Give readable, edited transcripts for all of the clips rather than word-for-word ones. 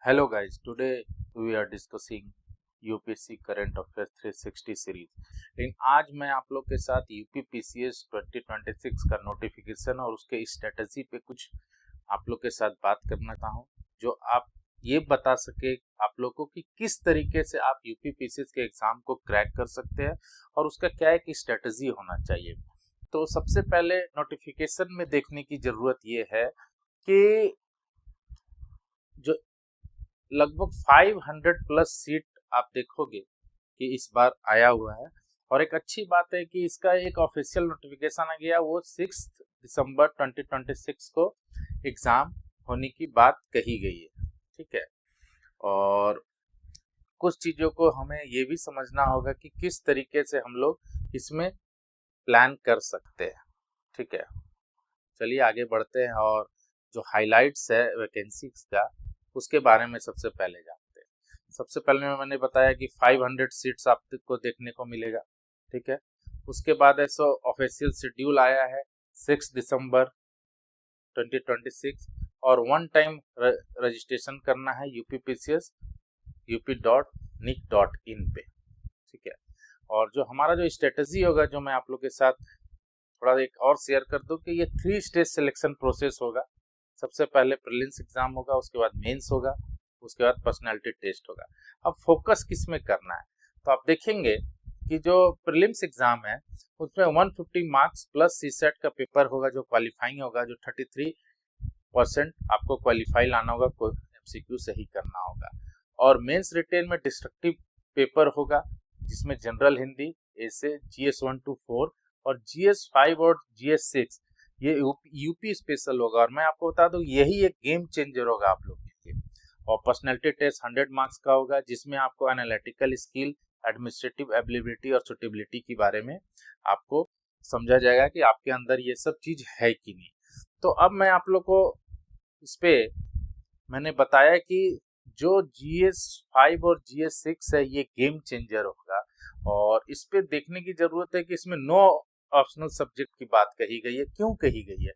Hello guys, today we are discussing UPSC current affair 360 series. लेकिन आज मैं आप लोग के साथ यूपी पीसीएस 2026 का नोटिफिकेशन और उसके स्ट्रेटजी पे कुछ आप लोग के साथ बात करना चाहता हूँ, जो आप ये बता सके आप लोग को कि किस तरीके से आप यूपी पीसीएस के एग्जाम को क्रैक कर सकते हैं और उसका क्या एक स्ट्रेटजी होना चाहिए। तो सबसे पहले नोटिफिकेशन में देखने की जरूरत ये है कि जो लगभग 500 प्लस सीट आप देखोगे कि इस बार आया हुआ है। और एक अच्छी बात है कि इसका एक ऑफिशियल नोटिफिकेशन आ गया, वो 6 दिसंबर 2026 को एग्जाम होने की बात कही गई है। ठीक है, और कुछ चीज़ों को हमें ये भी समझना होगा कि किस तरीके से हम लोग इसमें प्लान कर सकते हैं। ठीक है, चलिए आगे बढ़ते हैं और जो हाइलाइट्स है वैकेंसीज का उसके बारे में सबसे पहले जानते हैं। सबसे पहले मैंने बताया कि 500 सीट्स आपको देखने को मिलेगा। ठीक है, उसके बाद ऐसा ऑफिशियल शेड्यूल आया है 6 दिसंबर 2026 और वन टाइम रजिस्ट्रेशन करना है यूपीपीसीएस up.nic.in पे। ठीक है, और जो हमारा जो स्ट्रेटजी होगा जो मैं आप लोग के साथ थोड़ा एक और शेयर कर दूं कि ये 3 स्टेज सिलेक्शन प्रोसेस होगा। सबसे पहले प्रीलिम्स एग्जाम होगा, उसके बाद मेंस होगा, उसके बाद पर्सनालिटी टेस्ट होगा। अब फोकस किस में करना है, तो आप देखेंगे कि जो प्रीलिम्स एग्जाम है उसमें 150 मार्क्स प्लस सीसेट का पेपर होगा जो क्वालिफाइंग होगा, जो 33% आपको क्वालिफाई लाना होगा, कोई एमसीक्यू सही करना होगा। और मेंस रिटेन में डिस्ट्रक्टिव पेपर होगा जिसमें जनरल हिंदी, ऐसे जीएस 1 to 4 और जीएस 5 और जीएस 6 ये यूपी स्पेशल होगा। और मैं आपको बता दूं यही एक गेम चेंजर होगा आप लोग के लिए। और पर्सनैलिटी टेस्ट 100 मार्क्स का होगा जिसमें आपको एनालिटिकल स्किल, एडमिनिस्ट्रेटिव एबिलिटी और सुटेबिलिटी के बारे में आपको समझा जाएगा कि आपके अंदर ये सब चीज है कि नहीं। तो अब मैं आप लोग को इस पे मैंने बताया कि जो जीएस 5 और जीएस 6 है ये गेम चेंजर होगा। और इस पे देखने की जरूरत है कि इसमें नो ऑप्शनल सब्जेक्ट की बात कही गई है। क्यों कही गई है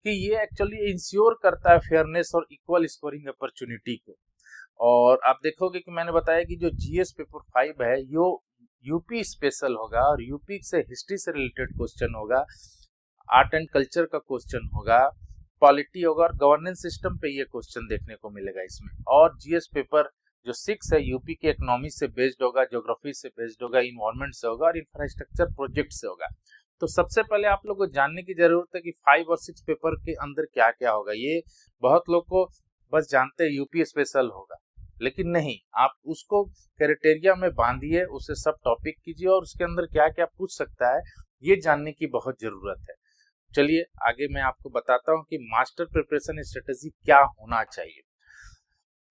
कि ये एक्चुअली इंश्योर करता है फेयरनेस और इक्वल स्कोरिंग अपॉर्चुनिटी को। और आप देखोगे कि मैंने बताया कि जो जीएस पेपर 5 है यो यूपी स्पेशल होगा और यूपी से हिस्ट्री से रिलेटेड क्वेश्चन होगा, आर्ट एंड कल्चर का क्वेश्चन होगा, पॉलिटी होगा और गवर्नेंस सिस्टम पे ये क्वेश्चन देखने को मिलेगा इसमें। और जीएस पेपर जो 6 है यूपी के इकोनॉमी से बेस्ड होगा, ज्योग्राफी से बेस्ड होगा, इन्वायरमेंट से होगा और इंफ्रास्ट्रक्चर प्रोजेक्ट से होगा। तो सबसे पहले आप लोग को जानने की जरूरत है कि 5 और 6 पेपर के अंदर क्या क्या होगा। ये बहुत लोग को बस जानते हैं यूपी स्पेशल होगा, लेकिन नहीं, आप उसको क्राइटेरिया में बांधिए, उसे सब टॉपिक कीजिए और उसके अंदर क्या क्या पूछ सकता है ये जानने की बहुत जरूरत है। चलिए आगे मैं आपको बताता हूँ कि मास्टर प्रिपरेशन स्ट्रेटेजी क्या होना चाहिए।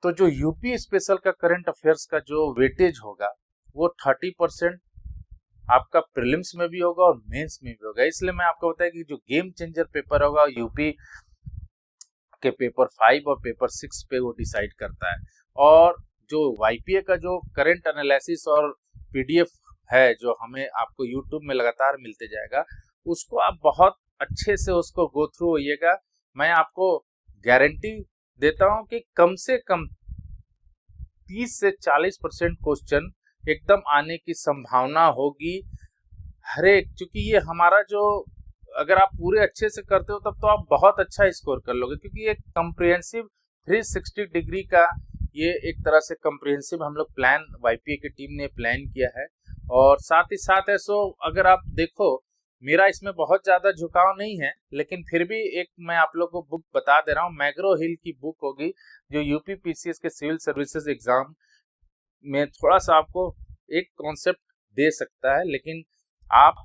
तो जो यूपी स्पेशल का करंट अफेयर्स का जो वेटेज होगा वो 30% आपका प्रीलिम्स में भी होगा और मेंस में भी होगा। इसलिए मैं आपको बताया कि जो गेम चेंजर पेपर होगा यूपी के पेपर 5 और पेपर 6 पे वो डिसाइड करता है। और जो वाईपीए का जो करंट एनालिसिस और पीडीएफ है जो हमें आपको यूट्यूब में लगातार मिलते जाएगा, उसको आप बहुत अच्छे से उसको गो थ्रू होइएगा। मैं आपको गारंटी देता हूं कि कम से कम 30 से 40% क्वेश्चन एकदम आने की संभावना होगी हर एक। क्योंकि ये हमारा जो अगर आप पूरे अच्छे से करते हो तब तो आप बहुत अच्छा स्कोर कर लोगे, क्योंकि ये कम्प्रिहेंसिव 360 डिग्री का ये एक तरह से कम्प्रिहेंसिव हम लोग प्लान वाईपीए की टीम ने प्लान किया है। और साथ ही साथ है सो अगर आप देखो मेरा इसमें बहुत ज्यादा झुकाव नहीं है, लेकिन फिर भी एक मैं आप लोग को बुक बता दे रहा हूँ, मैग्रो हिल की बुक होगी जो यूपी पीसीएस के सिविल सर्विसेज एग्जाम में थोड़ा सा आपको एक कॉन्सेप्ट दे सकता है। लेकिन आप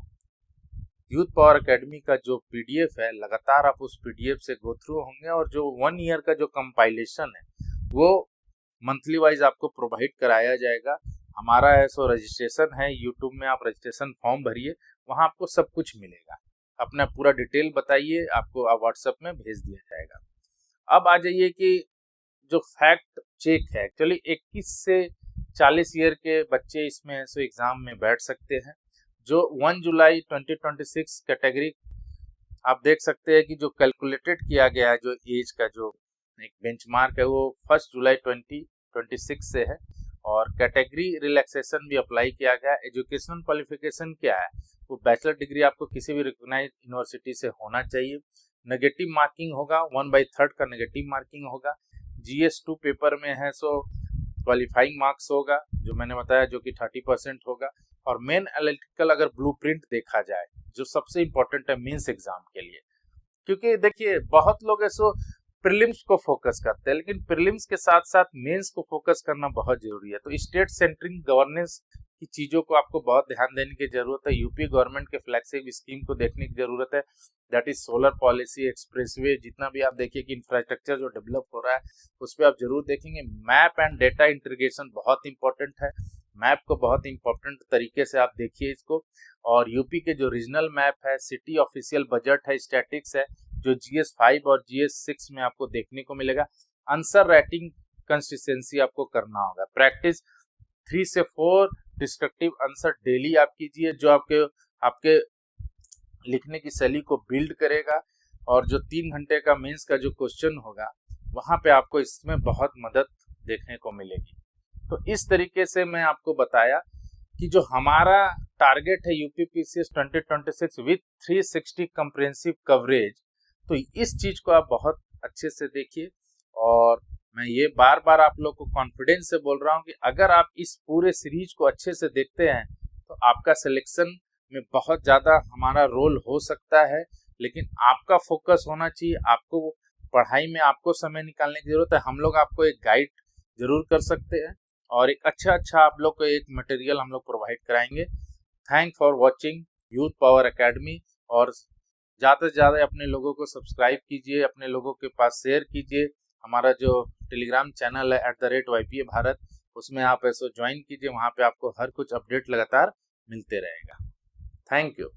यूथ पावर एकेडमी का जो पीडीएफ है लगातार आप उस पीडीएफ से गो थ्रू होंगे और जो 1 ईयर का जो कंपाइलेशन है वो मंथली वाइज आपको प्रोवाइड कराया जाएगा। हमारा है सो रजिस्ट्रेशन है यूट्यूब में, आप रजिस्ट्रेशन फॉर्म भरिए, वहां आपको सब कुछ मिलेगा। अपना पूरा डिटेल बताइए, आपको व्हाट्सएप में भेज दिया जाएगा। अब आ जाइए कि जो फैक्ट चेक है, एक्चुअली 21 से 40 ईयर के बच्चे इसमें सो एग्जाम में बैठ सकते हैं। जो 1 जुलाई 2026 कैटेगरी आप देख सकते हैं कि जो कैलकुलेटेड किया गया है जो एज का जो एक बेंचमार्क है वो 1 जुलाई 26 से है और कैटेगरी रिलैक्सेशन भी अप्लाई किया गया। एजुकेशनल क्वालिफिकेशन क्या है, वो बैचलर डिग्री आपको किसी भी रिकॉग्नाइज्ड यूनिवर्सिटी से होना चाहिए। नेगेटिव मार्किंग होगा, 1/3 का नेगेटिव मार्किंग होगा। GS2 पेपर में है सो क्वालिफाइंग मार्क्स होगा जो मैंने बताया, जो कि 30% होगा। और मेन एनालिटिकल अगर ब्लूप्रिंट देखा जाए, जो सबसे इंपॉर्टेंट है मेंस एग्जाम के लिए, क्योंकि देखिए बहुत लोग ऐसो प्रीलिम्स को फोकस करते हैं, लेकिन प्रीलिम्स के साथ साथ मेंस को फोकस करना बहुत जरूरी है। तो स्टेट सेंट्रिंग गवर्नेंस की चीजों को आपको बहुत ध्यान देने की जरूरत है। यूपी गवर्नमेंट के फ्लैगशिप स्कीम को देखने की जरूरत है, that is solar policy, expressway, जितना भी आप देखिए कि इंफ्रास्ट्रक्चर जो डेवलप हो रहा है उस पर आप जरूर देखेंगे। मैप एंड डेटा इंटीग्रेशन बहुत इंपॉर्टेंट है, मैप को बहुत इंपॉर्टेंट तरीके से आप देखिए इसको। और यूपी के जो रीजनल मैप है, सिटी ऑफिशियल बजट है, स्टैटिक्स है, जो GS5 और GS6 में आपको देखने को मिलेगा। आंसर राइटिंग कंसिस्टेंसी आपको करना होगा, प्रैक्टिस 3 से 4 डिस्ट्रक्टिव आंसर डेली आप कीजिए, जो आपके लिखने की शैली को बिल्ड करेगा। और जो 3 घंटे का मेंस का जो क्वेश्चन होगा वहां पे आपको इसमें बहुत मदद देखने को मिलेगी। तो इस तरीके से मैं आपको बताया कि जो हमारा टारगेट है UPPCS 2026 विथ 360 कम्प्रिहेंसिव कवरेज, तो इस चीज को आप बहुत अच्छे से देखिए। और मैं ये बार बार आप लोग को कॉन्फिडेंस से बोल रहा हूँ कि अगर आप इस पूरे सीरीज को अच्छे से देखते हैं तो आपका सिलेक्शन में बहुत ज़्यादा हमारा रोल हो सकता है। लेकिन आपका फोकस होना चाहिए, आपको पढ़ाई में आपको समय निकालने की जरूरत है। हम लोग आपको एक गाइड जरूर कर सकते हैं और एक अच्छा आप लोग को एक मटेरियल हम लोग प्रोवाइड कराएंगे। Thank for watching youth power academy. और ज़्यादा से ज़्यादा अपने लोगों को सब्सक्राइब कीजिए, अपने लोगों के पास शेयर कीजिए। हमारा जो टेलीग्राम चैनल है @YPA भारत, उसमें आप ऐसे ज्वाइन कीजिए, वहाँ पे आपको हर कुछ अपडेट लगातार मिलते रहेगा। Thank you.